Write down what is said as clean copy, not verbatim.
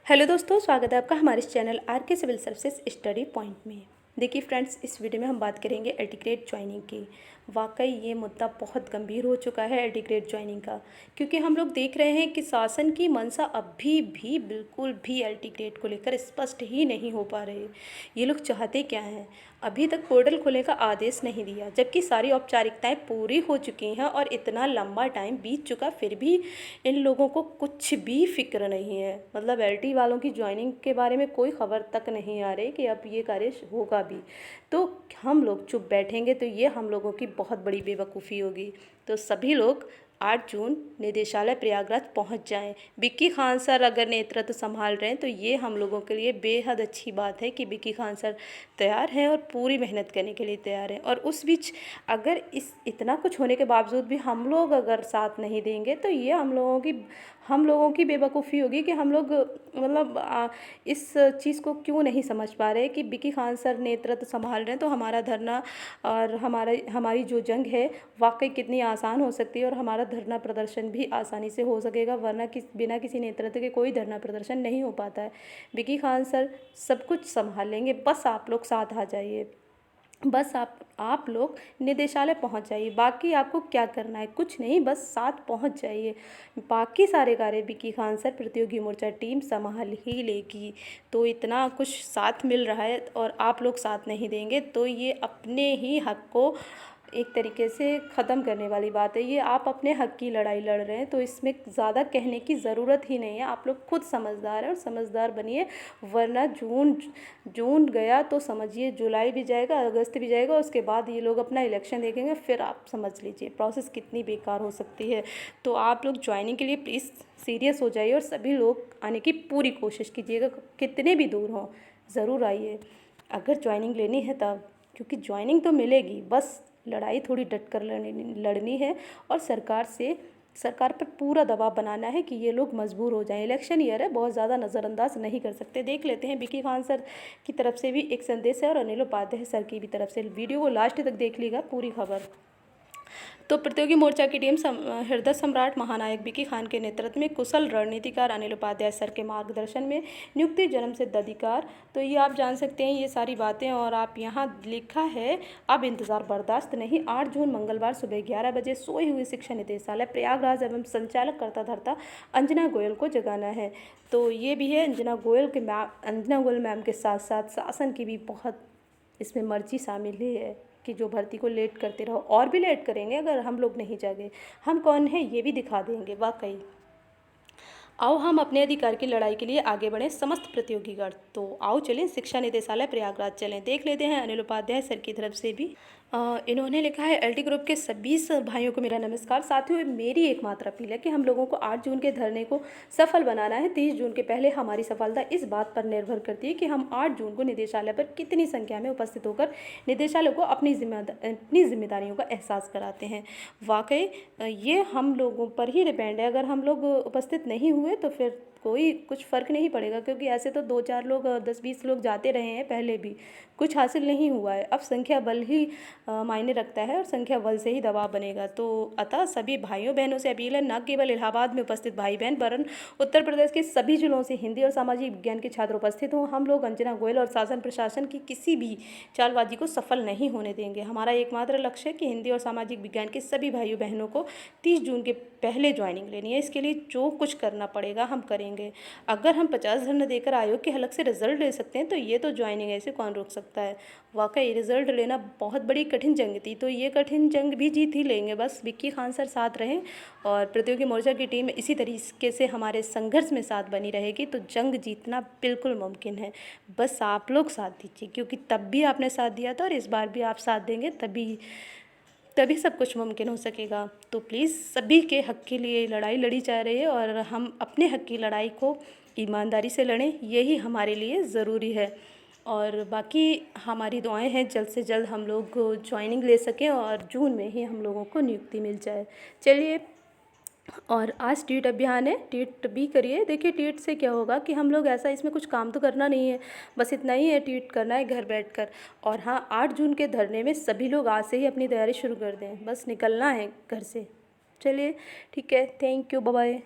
Hello दोस्तों, स्वागत है आपका हमारे इस चैनल आर के सिविल सर्विसेज स्टडी पॉइंट में। देखिए फ्रेंड्स, इस वीडियो में हम बात करेंगे एल्टीग्रेड ज्वाइनिंग की। वाकई ये मुद्दा बहुत गंभीर हो चुका है एल्टीग्रेड ज्वाइनिंग का, क्योंकि हम लोग देख रहे हैं कि शासन की मंशा अभी भी बिल्कुल भी एल्टीग्रेड को लेकर स्पष्ट ही नहीं हो पा रही। ये लोग चाहते क्या हैं? अभी तक पोर्टल खोलने का आदेश नहीं दिया, जबकि सारी औपचारिकताएं पूरी हो चुकी हैं और इतना लंबा टाइम बीत चुका, फिर भी इन लोगों को कुछ भी फिक्र नहीं है। मतलब एलटी वालों की ज्वाइनिंग के बारे में कोई खबर तक नहीं आ रही कि अब ये कार्य होगा भी। तो हम लोग चुप बैठेंगे तो ये हम लोगों की बहुत बड़ी बेवकूफ़ी होगी। तो सभी लोग 8 जून निदेशालय प्रयागराज पहुंच जाएं। विक्की खान सर अगर नेतृत्व संभाल रहे हैं तो ये हम लोगों के लिए बेहद अच्छी बात है कि विक्की खान सर तैयार हैं और पूरी मेहनत करने के लिए तैयार हैं। और उस बीच अगर इस इतना कुछ होने के बावजूद भी हम लोग अगर साथ नहीं देंगे तो ये हम लोगों की बेवकूफ़ी होगी कि हम लोग इस चीज़ को क्यों नहीं समझ पा रहे कि विक्की खान सर नेतृत्व संभाल रहे हैं तो हमारा धरना और हमारी जो जंग है वाकई कितनी आसान हो सकती है और हमारा धरना प्रदर्शन भी आसानी से हो सकेगा, वरना बिना किसी नेतृत्व के कोई धरना प्रदर्शन नहीं हो पाता है। विक्की खान सर सब कुछ संभाल लेंगे, बस आप लोग साथ आ जाइए। बस आप लोग निदेशालय पहुंच जाइए। बाकी आपको क्या करना है? कुछ नहीं, बस साथ पहुंच जाइए। बाकी सारे कार्य विक्की खान सर प्रतियोगी मोर्चा टीम संभाल ही लेगी। तो इतना कुछ साथ मिल रहा है और आप लोग साथ नहीं देंगे तो ये अपने ही हक को एक तरीके से ख़त्म करने वाली बात है। ये आप अपने हक की लड़ाई लड़ रहे हैं, तो इसमें ज़्यादा कहने की ज़रूरत ही नहीं है। आप लोग खुद समझदार हैं और समझदार बनिए, वरना जून गया तो समझिए जुलाई भी जाएगा, अगस्त भी जाएगा। उसके बाद ये लोग अपना इलेक्शन देखेंगे, फिर आप समझ लीजिए प्रोसेस कितनी बेकार हो सकती है। तो आप लोग ज्वाइनिंग के लिए प्लीज़ सीरियस हो जाइए और सभी लोग आने की पूरी कोशिश कीजिएगा। कितने भी दूर हों ज़रूर आइए अगर ज्वाइनिंग लेनी है तब, क्योंकि ज्वाइनिंग तो मिलेगी, बस लड़ाई थोड़ी डट कर लड़नी है और सरकार पर पूरा दबाव बनाना है कि ये लोग मजबूर हो जाएं। इलेक्शन ईयर है, बहुत ज़्यादा नज़रअंदाज नहीं कर सकते। देख लेते हैं, विक्की खान सर की तरफ से भी एक संदेश है और अनिल उपाध्याय सर की भी तरफ से। वीडियो को लास्ट तक देख लीजिएगा पूरी खबर। तो प्रतियोगी मोर्चा की टीम हृदय सम्राट महानायक विक्की खान के नेतृत्व में कुशल रणनीतिकार अनिल उपाध्याय सर के मार्गदर्शन में नियुक्ति जन्म सिद्ध अधिकार। तो ये आप जान सकते हैं ये सारी बातें। और आप यहाँ लिखा है, अब इंतज़ार बर्दाश्त नहीं। 8 जून मंगलवार सुबह 11 बजे सोए हुए शिक्षा निदेशालय प्रयागराज एवं संचालक करता धरता अंजना गोयल को जगाना है। तो ये भी है, अंजना गोयल मैम के साथ साथ शासन की भी बहुत इसमें मर्जी शामिल ही है कि जो भर्ती को लेट करते रहो, और भी लेट करेंगे अगर हम लोग नहीं जागे। हम कौन हैं ये भी दिखा देंगे वाकई। आओ हम अपने अधिकार की लड़ाई के लिए आगे बढ़ें समस्त प्रतियोगीगण। तो आओ चलें शिक्षा निदेशालय प्रयागराज चलें। देख लेते हैं अनिल उपाध्याय सर की तरफ से भी। इन्होंने लिखा है, एलटी ग्रुप के सभी भाइयों को मेरा नमस्कार। साथियों, मेरी एकमात्र अपील है कि हम लोगों को 8 जून के धरने को सफल बनाना है। 30 जून के पहले हमारी सफलता इस बात पर निर्भर करती है कि हम 8 जून को निदेशालय पर कितनी संख्या में उपस्थित होकर निदेशालय को अपनी जिम्मेदारियों का एहसास कराते हैं। वाकई ये हम लोगों पर ही डिपेंड है। अगर हम लोग उपस्थित नहीं हुए तो फिर कोई कुछ फ़र्क नहीं पड़ेगा, क्योंकि ऐसे तो 2-4 लोग 10-20 लोग जाते रहे हैं पहले भी, कुछ हासिल नहीं हुआ है। अब संख्या बल ही मायने रखता है और संख्या बल से ही दबाव बनेगा। तो अतः सभी भाइयों बहनों से अपील है, न केवल इलाहाबाद में उपस्थित भाई बहन वरन उत्तर प्रदेश के सभी जिलों से हिंदी और सामाजिक विज्ञान के छात्र उपस्थित हों। हम लोग अंजना गोयल और शासन प्रशासन की किसी भी चालबाजी को सफल नहीं होने देंगे। हमारा एकमात्र लक्ष्य है कि हिंदी और सामाजिक विज्ञान के सभी भाइयों बहनों को 30 जून के पहले ज्वाइनिंग लेनी है। इसके लिए जो कुछ करना पड़ेगा हम करेंगे। अगर हम 50 धरना देकर आयोग के हलक से रिजल्ट ले सकते हैं तो ये तो ज्वाइनिंग ऐसे कौन रोक सकता है। वाकई रिजल्ट लेना बहुत बड़ी कठिन जंग थी, तो ये कठिन जंग भी जीत ही लेंगे। बस विक्की खान सर साथ रहें और प्रतियोगी मोर्चा की टीम इसी तरीके से हमारे संघर्ष में साथ बनी रहेगी तो जंग जीतना बिल्कुल मुमकिन है। बस आप लोग साथ दीजिए, क्योंकि तब भी आपने साथ दिया था और इस बार भी आप साथ देंगे, तभी सब कुछ मुमकिन हो सकेगा। तो प्लीज़ सभी के हक़ के लिए लड़ाई लड़ी जा रही है और हम अपने हक़ की लड़ाई को ईमानदारी से लड़ें, यही हमारे लिए ज़रूरी है। और बाकी हमारी दुआएं हैं जल्द से जल्द हम लोग ज्वाइनिंग ले सकें और जून में ही हम लोगों को नियुक्ति मिल जाए। चलिए, और आज ट्वीट अभियान है, ट्वीट भी करिए। देखिए ट्वीट से क्या होगा कि हम लोग ऐसा, इसमें कुछ काम तो करना नहीं है, बस इतना ही है, ट्वीट करना है घर बैठकर। और हाँ, 8 जून के धरने में सभी लोग आज से ही अपनी तैयारी शुरू कर दें, बस निकलना है घर से। चलिए ठीक है, थैंक यू, बाय बाय।